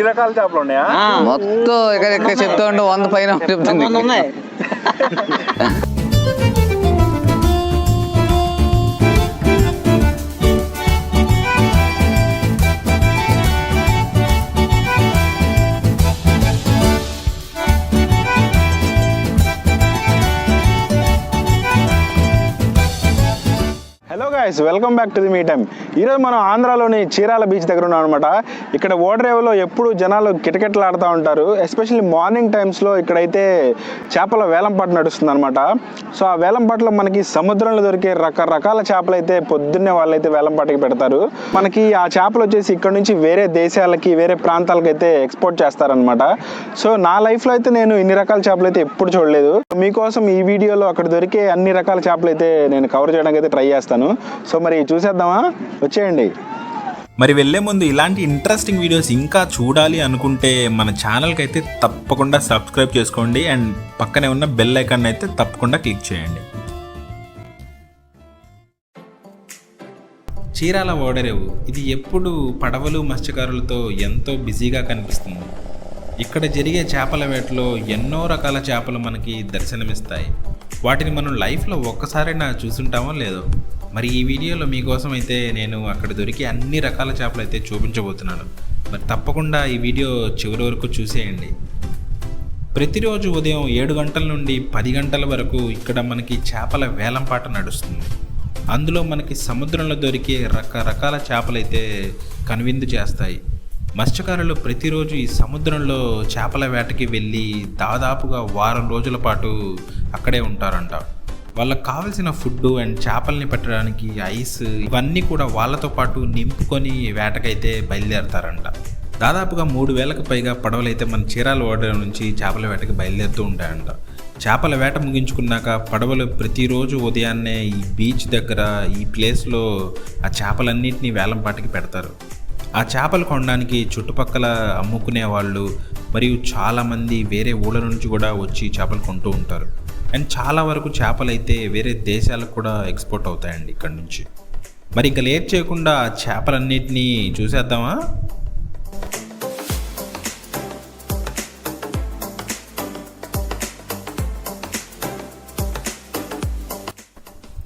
రకాల చేపలు ఉన్నాయా? మొత్తం ఇక్కడ చెప్తా ఉంటే 100 పైన చెప్తుంది. Hello guys, welcome back to the me time. ఈరోజు మనం ఆంధ్రాలోని చీరాల బీచ్ దగ్గర ఉన్నాం అనమాట. ఇక్కడ ఓడరేవులో ఎప్పుడు జనాలు కిటకిటలాడుతూ ఉంటారు. ఎస్పెషల్లీ మార్నింగ్ టైమ్స్లో ఇక్కడైతే చేపల వేలంపాట నడుస్తుంది అనమాట. సో ఆ వేలంపాటలో మనకి సముద్రంలో దొరికే రకరకాల చేపలు అయితే పొద్దున్నే వాళ్ళైతే వేలంపాటకి పెడతారు. మనకి ఆ చేపలు వచ్చేసి ఇక్కడ నుంచి వేరే దేశాలకి వేరే ప్రాంతాలకు అయితే ఎక్స్పోర్ట్ చేస్తారనమాట. సో నా లైఫ్లో అయితే నేను ఇన్ని రకాల చేపలు అయితే ఎప్పుడు చూడలేదు. మీకోసం ఈ వీడియోలో అక్కడ దొరికే అన్ని రకాల చేపలు అయితే నేను కవర్ చేయడానికి అయితే ట్రై చేస్తాను. సో మరి చూసేద్దామా, వచ్చేయండి. మరి వెళ్ళే ముందు ఇలాంటి ఇంట్రెస్టింగ్ వీడియోస్ ఇంకా చూడాలి అనుకుంటే మన ఛానల్కి అయితే తప్పకుండా సబ్స్క్రైబ్ చేసుకోండి అండ్ పక్కనే ఉన్న బెల్ ఐకాన్ అయితే తప్పకుండా క్లిక్ చేయండి. చీరాల ఓడరేవు ఇది ఎప్పుడు పడవలు మత్స్యకారులతో ఎంతో బిజీగా కనిపిస్తుంది. ఇక్కడ జరిగే చేపల వేటలో ఎన్నో రకాల చేపలు మనకి దర్శనమిస్తాయి. వాటిని మనం లైఫ్లో ఒక్కసారైనా చూసుంటామో లేదో. మరి ఈ వీడియోలో మీకోసం అయితే నేను అక్కడ దొరికి అన్ని రకాల చేపలు అయితే చూపించబోతున్నాను. మరి తప్పకుండా ఈ వీడియో చివరి వరకు చూసేయండి. ప్రతిరోజు ఉదయం 7 గంటల నుండి 10 గంటల వరకు ఇక్కడ మనకి చేపల వేలంపాట నడుస్తుంది. అందులో మనకి సముద్రంలో దొరికే రకరకాల చేపలు అయితే కనువిందు చేస్తాయి. మత్స్యకారులు ప్రతిరోజు ఈ సముద్రంలో చేపల వేటకి వెళ్ళి దాదాపుగా వారం రోజుల పాటు అక్కడే ఉంటారంట. వాళ్ళకి కావాల్సిన ఫుడ్ అండ్ చేపల్ని పెట్టడానికి ఐస్ ఇవన్నీ కూడా వాళ్ళతో పాటు నింపుకొని వేటకైతే బయలుదేరతారంట. దాదాపుగా 3000కు పైగా పడవలు అయితే మన చీరాల ఓడరేవు నుంచి చేపల వేటకి బయలుదేరుతూ ఉంటాయంట. చేపల వేట ముగించుకున్నాక పడవలు ప్రతిరోజు ఉదయాన్నే ఈ బీచ్ దగ్గర ఈ ప్లేస్లో ఆ చేపలన్నింటినీ వేలంపాటికి పెడతారు. ఆ చేపలు కొనడానికి చుట్టుపక్కల అమ్ముకునే వాళ్ళు మరియు చాలామంది వేరే ఊళ్ళ నుంచి కూడా వచ్చి చేపలు కొంటూ ఉంటారు. అండ్ చాలా వరకు చేపలు అయితే వేరే దేశాలకు కూడా ఎక్స్పోర్ట్ అవుతాయండి ఇక్కడ నుంచి. మరి ఇంకా లేట్ చేయకుండా ఆ చేపలన్నిటినీ చూసేద్దామా?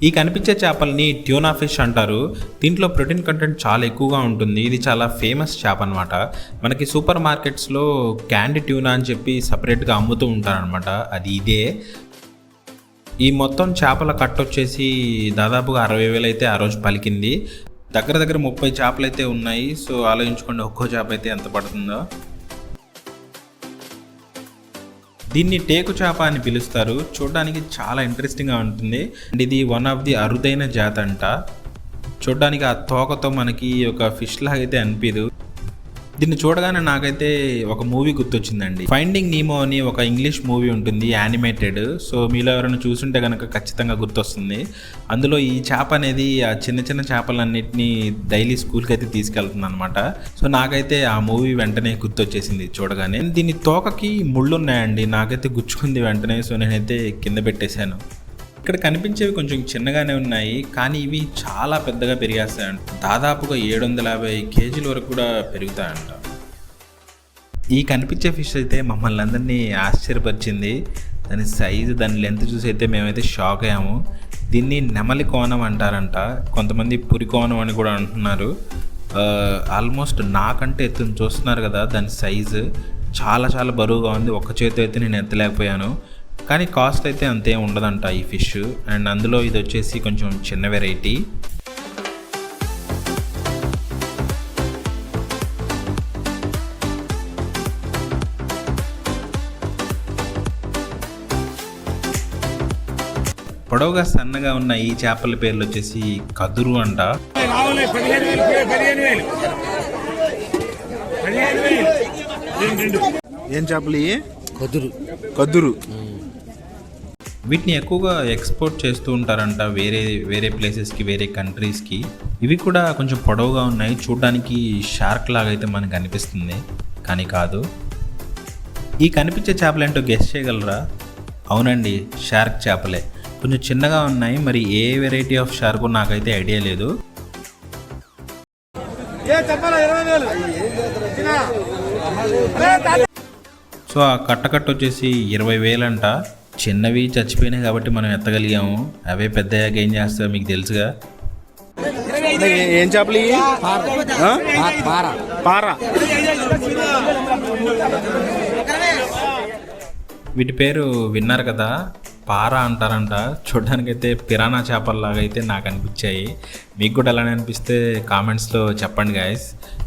ఈ కనిపించే చేపల్ని ట్యూనా ఫిష్ అంటారు. దీంట్లో ప్రోటీన్ కంటెంట్ చాలా ఎక్కువగా ఉంటుంది. ఇది చాలా ఫేమస్ చేప అనమాట. మనకి సూపర్ మార్కెట్స్లో క్యాండీ ట్యూనా అని చెప్పి సపరేట్గా అమ్ముతూ ఉంటారనమాట. అది ఇదే. ఈ మొత్తం చేపల కట్ట వచ్చేసి దాదాపుగా 60,000 అయితే ఆ రోజు పలికింది. దగ్గర 30 చేపలు అయితే ఉన్నాయి. సో ఆలోచించుకోండి ఒక్కో చేప అయితే ఎంత పడుతుందో. దీన్ని టేకు చేప అని పిలుస్తారు. చూడడానికి చాలా ఇంట్రెస్టింగ్గా ఉంటుంది. అండ్ ఇది వన్ ఆఫ్ ది అరుదైన జాతి అంట. చూడడానికి ఆ తోకతో మనకి ఒక ఫిష్ లాగా అయితే అనిపించదు. దీన్ని చూడగానే నాకైతే ఒక మూవీ గుర్తొచ్చిందండి. ఫైండింగ్ నీమో అని ఒక ఇంగ్లీష్ మూవీ ఉంటుంది, యానిమేటెడ్. సో మీలో ఎవరైనా చూసుంటే కనుక ఖచ్చితంగా గుర్తొస్తుంది. అందులో ఈ చేప అనేది ఆ చిన్న చిన్న చేపలన్నింటినీ డైలీ స్కూల్కి అయితే తీసుకెళ్తుంది అనమాట. సో నాకైతే ఆ మూవీ వెంటనే గుర్తొచ్చేసింది చూడగానే. దీని తోకకి ముళ్ళు ఉన్నాయండి, నాకైతే గుచ్చుకుంది వెంటనే. సో నేనైతే కింద పెట్టేశాను. ఇక్కడ కనిపించేవి కొంచెం చిన్నగానే ఉన్నాయి, కానీ ఇవి చాలా పెద్దగా పెరిగేస్తాయంట. దాదాపుగా 750 కేజీల వరకు కూడా పెరుగుతాయంట. ఈ కనిపించే ఫిష్ అయితే మమ్మల్ని అందరినీ ఆశ్చర్యపరిచింది. దాని సైజు, దాని లెంత్ చూసి అయితే మేమైతే షాక్ అయ్యాము. దీన్ని నెమలి కోణం అంటారంట, కొంతమంది పురి కోణం అని కూడా అంటున్నారు. ఆల్మోస్ట్ నాకంటే ఎత్తుని చూస్తున్నారు కదా, దాని సైజు చాలా చాలా బరువుగా ఉంది. ఒక్క చేతి అయితే నేను ఎత్తలేకపోయాను. కానీ కాస్ట్ అయితే అంతే ఉండదంట ఈ ఫిష్. అండ్ అందులో ఇది వచ్చేసి కొంచెం చిన్న వెరైటీ. పొడవుగా సన్నగా ఉన్న ఈ చేపల పేర్లు వచ్చేసి కదురు అంట. ఏం చేపలు? కదురు. వీటిని ఎక్కువగా ఎక్స్పోర్ట్ చేస్తూ ఉంటారంట వేరే ప్లేసెస్కి, వేరే కంట్రీస్కి. ఇవి కూడా కొంచెం పొడవుగా ఉన్నాయి. చూడడానికి షార్క్ లాగా అయితే మనకు అనిపిస్తుంది, కానీ కాదు. ఈ కనిపించే చేపలు ఏంటో గెస్ చేయగలరా? అవునండి, షార్క్ చేపలే. కొంచెం చిన్నగా ఉన్నాయి. మరి ఏ వెరైటీ ఆఫ్ షార్క్ నాకైతే ఐడియా లేదు. సో ఆ కట్టకట్ట వచ్చేసి 20,000 అంట. చిన్నవి చచ్చిపోయినాయి కాబట్టి మనం ఎత్తగలిగాము. అవే పెద్దయ్యాక ఏం చేస్తాయో మీకు తెలుసుగా. ఏం చేపలు ఇవి? పార. వీటి పేరు విన్నారు కదా, పార అంటారంట. చూడడానికైతే పిరానా చేపల్లాగా అయితే నాకు అనిపించాయి. మీకు కూడా అలానే అనిపిస్తే కామెంట్స్లో చెప్పండి గాయస్.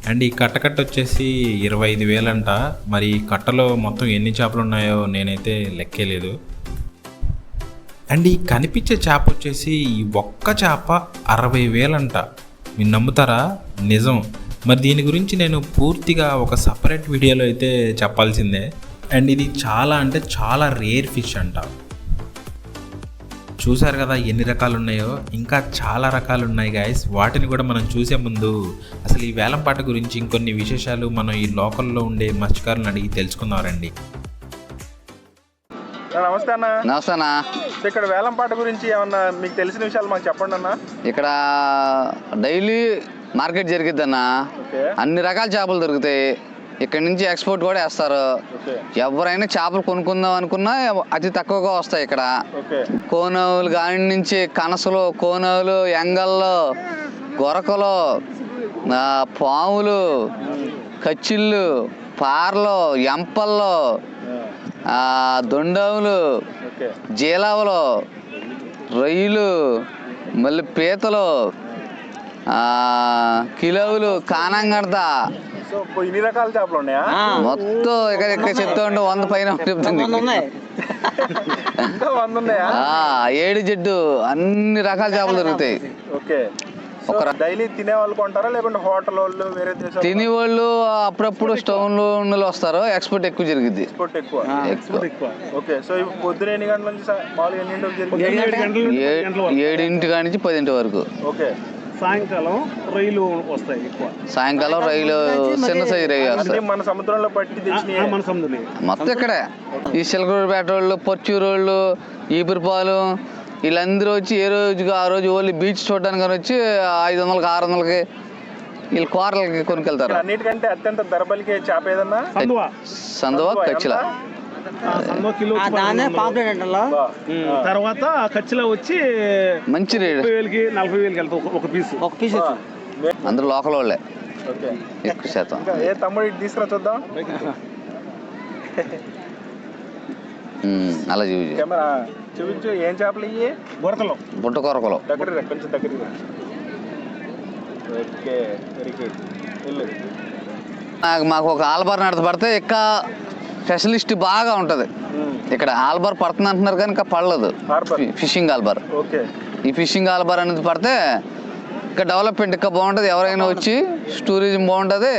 అండ్ ఈ కట్టకట్ట వచ్చేసి 25,000 అంట. మరి ఈ కట్టలో మొత్తం ఎన్ని చేపలు ఉన్నాయో నేనైతే లెక్కేలేదు. అండ్ ఈ కనిపించే చేప వచ్చేసి ఈ ఒక్క చేప 60,000 అంట. మీరు నమ్ముతారా? నిజం. మరి దీని గురించి నేను పూర్తిగా ఒక సపరేట్ వీడియోలో అయితే చెప్పాల్సిందే. అండ్ ఇది చాలా అంటే చాలా రేర్ ఫిష్ అంట. చూసారు కదా ఎన్ని రకాలు ఉన్నాయో. ఇంకా చాలా రకాలు ఉన్నాయి గాయస్. వాటిని కూడా మనం చూసే ముందు అసలు ఈ వేలంపాట గురించి ఇంకొన్ని విశేషాలు మనం ఈ లోకల్లో ఉండే మత్స్యకారులను అడిగి తెలుసుకుందాం రండి. నమస్తే అన్న. నమస్తే అన్న. ఇక్కడ వేలంపాట గురించి ఏమన్నా మీకు తెలిసిన విషయాలు మాకు చెప్పండి అన్న. ఇక్కడ డైలీ మార్కెట్ జరిగిద్ది అన్న. అన్ని రకాల చేపలు దొరుకుతాయి. ఇక్కడ నుంచి ఎక్స్పోర్ట్ కూడా వేస్తారు. ఎవరైనా చేపలు కొనుక్కుందాం అనుకున్నా అతి తక్కువగా వస్తాయి ఇక్కడ. కోనవులు కాని నుంచి కనసలు, కోనవులు, ఎంగళ్ళు, గొరకలు, పాములు, కచ్చిళ్ళు, పార్లు, ఎంపళ్ళు, దొండవులు, జీలావులు, రొయ్యలు, మళ్ళీ పీతలు, కిలోవులు, కానంగడత, ఇన్ని రకాల చేపలు ఉన్నాయా? మొత్తం ఇక్కడ చెప్తా ఉంటే 100 పైన చెప్తుంది. 7 జడ్డు అన్ని రకాల చేపలు దొరుకుతాయి. డైలీ తినే వాళ్ళు కొంటారా లేకుంటే హోటల్ వాళ్ళు వేరే దేశాలు? తినే వాళ్ళు అప్పుడప్పుడు స్టౌన్లు వస్తారు. ఎక్స్పోర్ట్ ఎక్కువ జరిగింది. ఎక్స్పోర్ట్ ఎక్కువ. ఓకే. సో పొద్దున ఎన్ని గంటల నుంచి మామూలుగా ఎన్ని గంటలకు? 7 కాడి నుంచి 10 వరకు. ఓకే. సాయంకాలం రొయ్యలు వస్తాయి ఎక్కువ. సాయంకాలం రొయ్యలు చిన్న సైజు రొయ్యలు వస్తాయి. మన సముద్రంలో పట్టి తెచ్చినాయి. మన సముద్రం మొత్తం ఇక్కడే ఈ సిల్కపేట వాళ్ళు, పొచ్చూరు వాళ్ళు, ఈపురపాలు వీళ్ళందరూ వచ్చి ఏ రోజుకి ఆ రోజు ఓన్లీ బీచ్ చూడడానికి వచ్చి 500కి 600కి వీళ్ళు కూరలకి కొనుకెళ్తారు. అన్నిటికంటే అత్యంత ధర పలికే చేప ఏదన్నా? సందువా, కచ్చిల. తర్వాత కచ్చిలో వచ్చి మంచి రేట్ 40,000 వెళ్తాం ఒక పీస్. అందరూ లోకల్ వాళ్ళే ఎక్కువ శాతం. ఏ తమ్ముడు ఇటు తీసుకురా చూద్దాం. అలా చూపించు. ఏం చేపలు ఇవి? గొరకలు, బుట్ట కొరకలు. దగ్గర కొంచెం దగ్గర. Okay, very good. మాకు ఒక ఆల్బార్ నడత పడితే ఇంకా స్పెషలిస్ట్ బాగా ఉంటుంది. ఇక్కడ ఆల్బార్ పడుతుంది అంటున్నారు కానీ ఇంకా పడలేదు. ఫిషింగ్ ఆల్బార్. ఈ ఫిషింగ్ ఆల్బార్ అనేది పడితే ఇంకా డెవలప్మెంట్ ఇంకా బాగుంటుంది. ఎవరైనా వచ్చి టూరిజం బాగుంటుంది.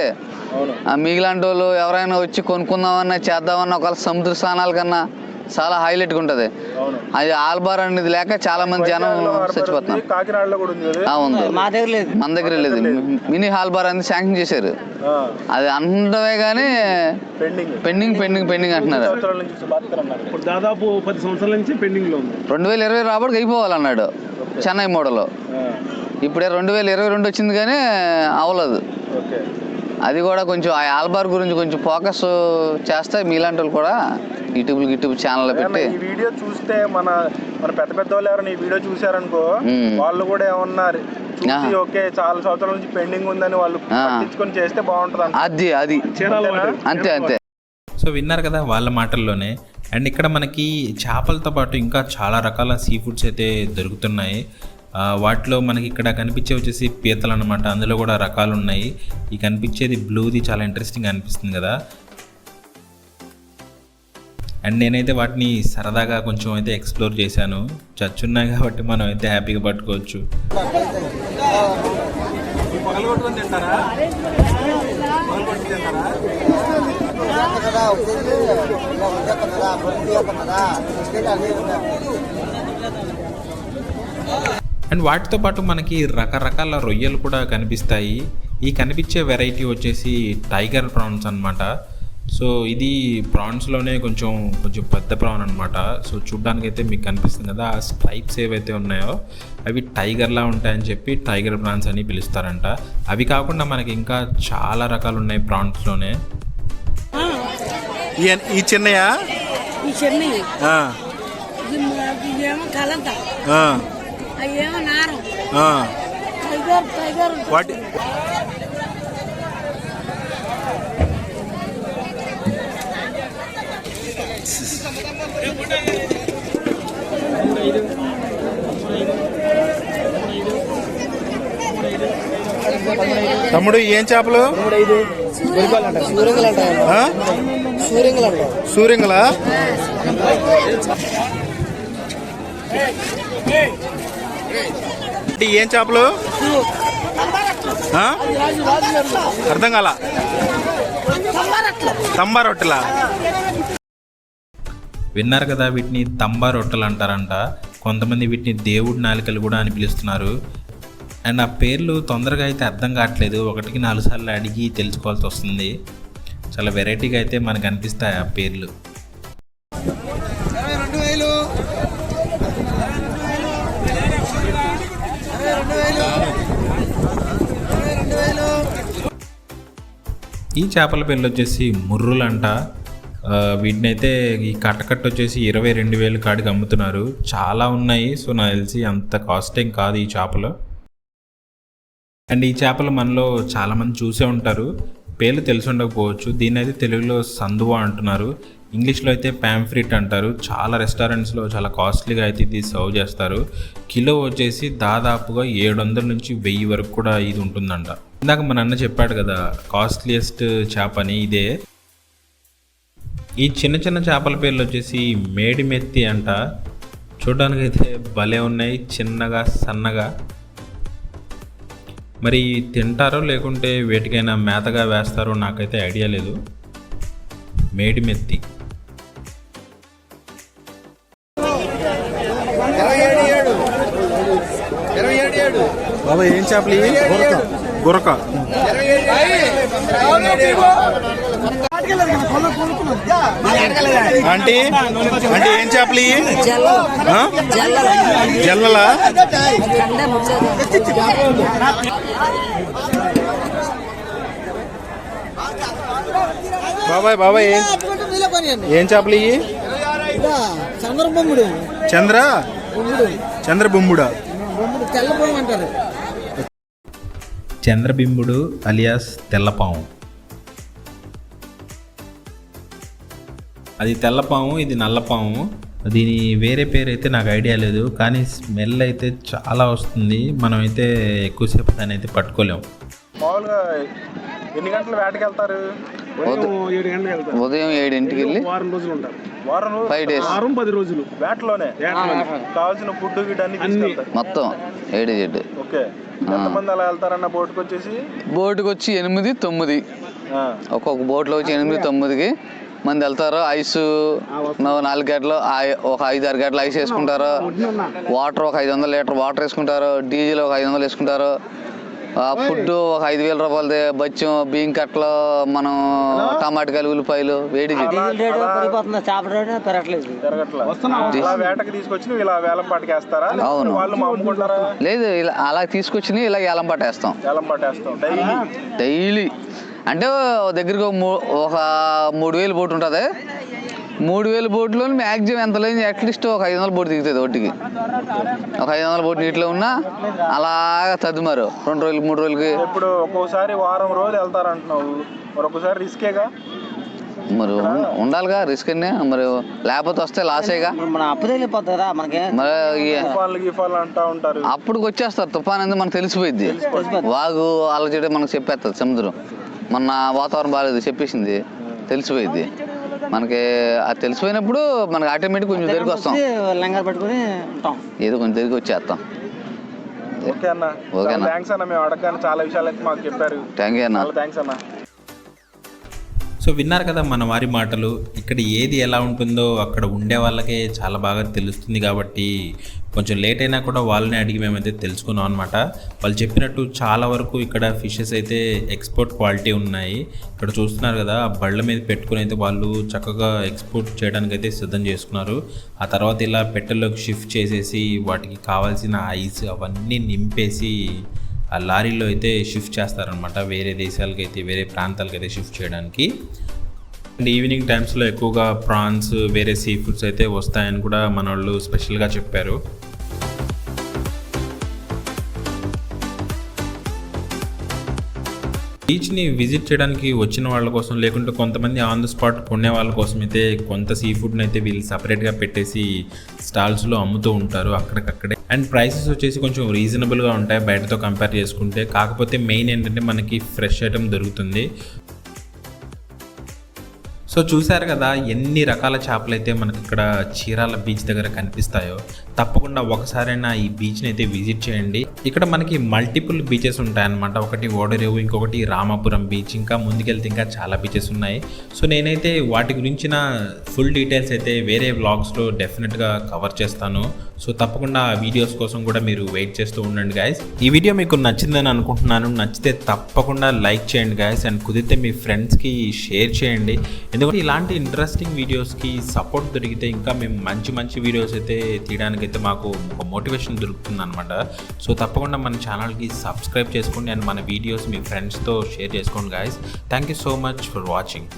మీలాంటి వాళ్ళు ఎవరైనా వచ్చి కొనుక్కుందామన్నా చేద్దామన్నా ఒకవేళ సముద్ర స్నానాల కన్నా చాలా హైలైట్గా ఉంటుంది. అది ఆల్బార్ అనేది లేక చాలా మంది జనం చచ్చిపోతున్నారు. ఉంది, మన దగ్గర లేదు. మినీ ఆల్బార్ అనేది శాంక్షన్ చేశారు. అది అంటమే కానీ పెండింగ్ అంటున్నారు. దాదాపు 10 సంవత్సరాల నుంచి పెండింగ్ లో ఉంది. 2020 రాబడికి అయిపోవాలన్నాడు చెన్నై మోడల్. ఇప్పుడే 2022 వచ్చింది కానీ అవ్వలేదు. అది కూడా కొంచెం ఆ ఆల్బార్ గురించి కొంచెం ఫోకస్ చేస్తే మీలాంటి వాళ్ళు కూడా యూట్యూబ్ ఛానల్ పెట్టి ఈ వీడియో చూస్తే మన పెద్ద వాళ్ళు ఎవరైనా ఈ వీడియో చూసారనుకో వాళ్ళు కూడా ఏమన్నారు ఓకే చాలా సంవత్సరాల నుంచి పెండింగ్ ఉందని వాళ్ళు పట్టించుకొని చేస్తే బాగుంటుంది. అది అంతే. సో విన్నారు కదా వాళ్ళ మాటల్లోనే. అండ్ ఇక్కడ మనకి చేపలతో పాటు ఇంకా చాలా రకాల సీ ఫుడ్స్ అయితే దొరుకుతున్నాయి. వాటిలో మనకి ఇక్కడ కనిపించే వచ్చేసి పీతలు అనమాట. అందులో కూడా రకాలు ఉన్నాయి. ఈ కనిపించేది బ్లూది చాలా ఇంట్రెస్టింగ్ అనిపిస్తుంది కదా. అండ్ నేనైతే వాటిని సరదాగా కొంచెం అయితే ఎక్స్ప్లోర్ చేశాను. చచ్చున్నాయి కాబట్టి మనం అయితే హ్యాపీగా పట్టుకోవచ్చు. అండ్ వాటితో పాటు మనకి రకరకాల రొయ్యలు కూడా కనిపిస్తాయి. ఈ కనిపించే వెరైటీ వచ్చేసి టైగర్ ప్రాన్స్ అనమాట. సో ఇది ప్రాన్స్లోనే కొంచెం పెద్ద ప్రాన్ అనమాట. సో చూడ్డానికి అయితే మీకు కనిపిస్తుంది కదా, ఆ స్ట్రైప్స్ ఏవైతే ఉన్నాయో అవి టైగర్లా ఉంటాయని చెప్పి టైగర్ ప్రాన్స్ అని పిలుస్తారంట. అవి కాకుండా మనకి ఇంకా చాలా రకాలు ఉన్నాయి ప్రాన్స్లోనే. ఈ చిన్నయా? ఈ చెన్నై ఆ, ఇవేమో కలంత ఆ, అవేమో నారం ఆ. టైగర్ వాటి తమ్ముడు ఏం చేపలు? ఆ? సూరింగలా? ఏం చేపలు? ఆ? అర్థం కాల. తంబా రొట్టెలా? విన్నారు కదా, వీటిని తంబా రొట్టెలు అంటారంట. కొంతమంది వీటిని దేవుడి నాలికలు కూడా అని పిలుస్తున్నారు. అండ్ ఆ పేర్లు తొందరగా అయితే అర్థం కావట్లేదు, 1కి 4 సార్లు అడిగి తెలుసుకోవాల్సి వస్తుంది. చాలా వెరైటీగా అయితే మనకు అనిపిస్తాయి ఆ పేర్లు. ఈ చేపల పేర్లు వచ్చేసి ముర్రులంట. వీటినైతే ఈ కట్టకట్ట వచ్చేసి 22,000 కాడికి అమ్ముతున్నారు. చాలా ఉన్నాయి. సో నాకు తెలిసి అంత కాస్ట్ ఏం కాదు ఈ చేపలు. అండ్ ఈ చేపలు మనలో చాలామంది చూసే ఉంటారు, పేర్లు తెలిసి ఉండకపోవచ్చు. దీన్ని అయితే తెలుగులో సందువా అంటున్నారు, ఇంగ్లీష్లో అయితే ప్యాంఫ్రిట్ అంటారు. చాలా రెస్టారెంట్స్లో చాలా కాస్ట్లీగా అయితే ఇది సర్వ్ చేస్తారు. కిలో వచ్చేసి దాదాపుగా 700 నుంచి 1000 వరకు కూడా ఇది ఉంటుందంట. ఇందాక మన అన్న చెప్పాడు కదా కాస్ట్లీయెస్ట్ చేప అని, ఇదే. ఈ చిన్న చిన్న చేపల పేర్లు వచ్చేసి మేడిమెత్తి అంట. చూడడానికి అయితే భలే ఉన్నాయి, చిన్నగా సన్నగా. మరి తింటారో లేకుంటే వేటికైనా మేతగా వేస్తారో నాకైతే ఐడియా లేదు. మేడిమెత్తి. బాబా ఏం చేపలు? గురక. అంటే ఏం చేపలు? జల్లలా? బాబాయ్ ఏం చేపలు? చంద్రబొమ్ముడు చంద్రబొమ్ముడా? తెల్లబొమ్మ అంటారు. చంద్రబింబుడు అలియాస్ తెల్లపాము. అది తెల్లపాము, ఇది నల్లపాము. దీని వేరే పేరు అయితే నాకు ఐడియా లేదు, కానీ స్మెల్ అయితే చాలా వస్తుంది. మనం అయితే ఎక్కువసేపు దాన్ని అయితే పట్టుకోలేము. మామూలుగా ఎన్ని గంటలు వేటకి వెళ్తారు? 7 గంటలకు వెళ్తారు. ఉదయం 7ంటికి వెళ్ళి వారం రోజులు ఉంటారు. వారం 5 days 10 రోజులు వేటలోనే కావాల్సిన ఫుడ్ గిట్ అన్ని మొత్తం 7 ఓకే. ఎంతమంది అలా వెళ్తారన్న బోట్కి వచ్చేసి? బోటుకి వచ్చి 8, 9 ఒక్కొక్క బోట్లో వచ్చి 8, 9కి మంది వెళ్తారు. ఐస్ 4 గంటలు, ఒక 5-6 గంటలు ఐస్ వేసుకుంటారు. వాటర్ ఒక 500 లీటర్ వాటర్ వేసుకుంటారు. డీజిల్ ఒక 500 వేసుకుంటారు. ఫుడ్ ఒక 5,000 రూపాయలది బచ్చం, బియ్యం కట్టలు, మనం టమాటకాయలు, ఉల్లిపాయలు వేడి. వేటకి తీసుకొచ్చి ఇలా వేలం పాటకేస్తారా? అవును. వాళ్ళు అమ్ముకుంటారా? లేదు, ఇలా అలా తీసుకొచ్చి ఇలా ఏలం పట్టేస్తాం. డైలీ అంటే దగ్గరికి ఒక 3,000 బోట్ ఉంటుంది. 3,000 బోట్లో మ్యాక్సిమం ఎంత లేదు, అట్లీస్ట్ ఒక 500 బోట్ దిగుతుంది ఒకటికి. ఒక 500 బోట్ నీటిలో ఉన్నా అలాగా తద్దుమారు 2 రోజులు 3 రోజులకి. ఇప్పుడు ఒక్కోసారి వారం రోజులు వెళ్తారంటున్నావు, మరి ఒక్కోసారి రిస్కేగా? మరి ఉండాలిగా రిస్క్ అన్నీ, మరి లేకపోతే వస్తే లాసేగా. అప్పుడు వచ్చేస్తారు తుఫాన్ అనేది మనకు తెలిసిపోయింది. వాగు అలా చేయడం మనకు చెప్పేస్తుంది సముద్రం. మొన్న వాతావరణం బాగాలేదు చెప్పేసింది, తెలిసిపోయింది మనకి. అది తెలిసిపోయినప్పుడు మనకి ఆటోమేటిక్ కొంచెం తిరిగి వస్తాం, ఏదో కొంచెం తిరిగి వచ్చేస్తాం. ఓకేనా? మేము అడగగానే చాలా విషయాలు అయితే మాకు చెప్పారు. థ్యాంక్ యూ అన్న. థ్యాంక్స్ అన్న. సో విన్నారు కదా మన వారి మాటలు. ఇక్కడ ఏది ఎలా ఉంటుందో అక్కడ ఉండే వాళ్ళకే చాలా బాగా తెలుస్తుంది, కాబట్టి కొంచెం లేట్ అయినా కూడా వాళ్ళని అడిగి మేమైతే తెలుసుకున్నాం అనమాట. వాళ్ళు చెప్పినట్టు చాలా వరకు ఇక్కడ ఫిషెస్ అయితే ఎక్స్పోర్ట్ క్వాలిటీ ఉన్నాయి. ఇక్కడ చూస్తున్నారు కదా, ఆ బళ్ళ మీద పెట్టుకుని అయితే వాళ్ళు చక్కగా ఎక్స్పోర్ట్ చేయడానికి అయితే సిద్ధం చేసుకున్నారు. ఆ తర్వాత ఇలా పెట్టెల్లోకి షిఫ్ట్ చేసేసి వాటికి కావాల్సిన ఐస్ అవన్నీ నింపేసి ఆ లారీలో అయితే షిఫ్ట్ చేస్తారనమాట. వేరే దేశాలకైతే, వేరే ప్రాంతాలకైతే షిఫ్ట్ చేయడానికి. అండ్ ఈవినింగ్ టైమ్స్లో ఎక్కువగా ప్రాన్స్ వేరే సీ ఫుడ్స్ అయితే వస్తాయని కూడా మన వాళ్ళు స్పెషల్గా చెప్పారు. బీచ్ని విజిట్ చేయడానికి వచ్చిన వాళ్ళ కోసం, లేకుంటే కొంతమంది ఆన్ ద స్పాట్ కొనే వాళ్ళ కోసం అయితే కొంత సీ ఫుడ్ని అయితే వీళ్ళు సపరేట్గా పెట్టేసి స్టాల్స్లో అమ్ముతూ ఉంటారు అక్కడికక్కడే. అండ్ ప్రైసెస్ వచ్చేసి కొంచెం రీజనబుల్గా ఉంటాయి బయటతో కంపేర్ చేసుకుంటే. కాకపోతే మెయిన్ ఏంటంటే మనకి ఫ్రెష్ ఐటమ్ దొరుకుతుంది. సో చూశారు కదా ఎన్ని రకాల చేపలు అయితే మనకి ఇక్కడ చీరాల బీచ్ దగ్గర కనిపిస్తాయో. తప్పకుండా ఒకసారైనా ఈ బీచ్ని అయితే విజిట్ చేయండి. ఇక్కడ మనకి మల్టిపుల్ బీచెస్ ఉంటాయన్నమాట. ఒకటి ఓడరేవు, ఇంకొకటి రామాపురం బీచ్, ఇంకా ముందుకెళ్తే ఇంకా చాలా బీచెస్ ఉన్నాయి. సో నేనైతే వాటి గురించిన ఫుల్ డీటెయిల్స్ అయితే వేరే వ్లాగ్స్లో డెఫినెట్గా కవర్ చేస్తాను. సో తప్పకుండా ఆ వీడియోస్ కోసం కూడా మీరు వెయిట్ చేస్తూ ఉండండి గాయస్. ఈ వీడియో మీకు నచ్చిందని అనుకుంటున్నాను. నచ్చితే తప్పకుండా లైక్ చేయండి గాయస్. అండ్ కుదిరితే మీ ఫ్రెండ్స్కి షేర్ చేయండి. ఎందుకంటే ఇలాంటి ఇంట్రెస్టింగ్ వీడియోస్కి సపోర్ట్ దొరికితే ఇంకా మేము మంచి మంచి వీడియోస్ అయితే తీయడానికైతే మాకు ఒక మోటివేషన్ దొరుకుతుంది అనమాట. సో తప్పకుండా మన ఛానల్కి సబ్స్క్రైబ్ చేసుకోండి అండ్ మన వీడియోస్ మీ ఫ్రెండ్స్తో షేర్ చేసుకోండి guys. Thank you so much for watching.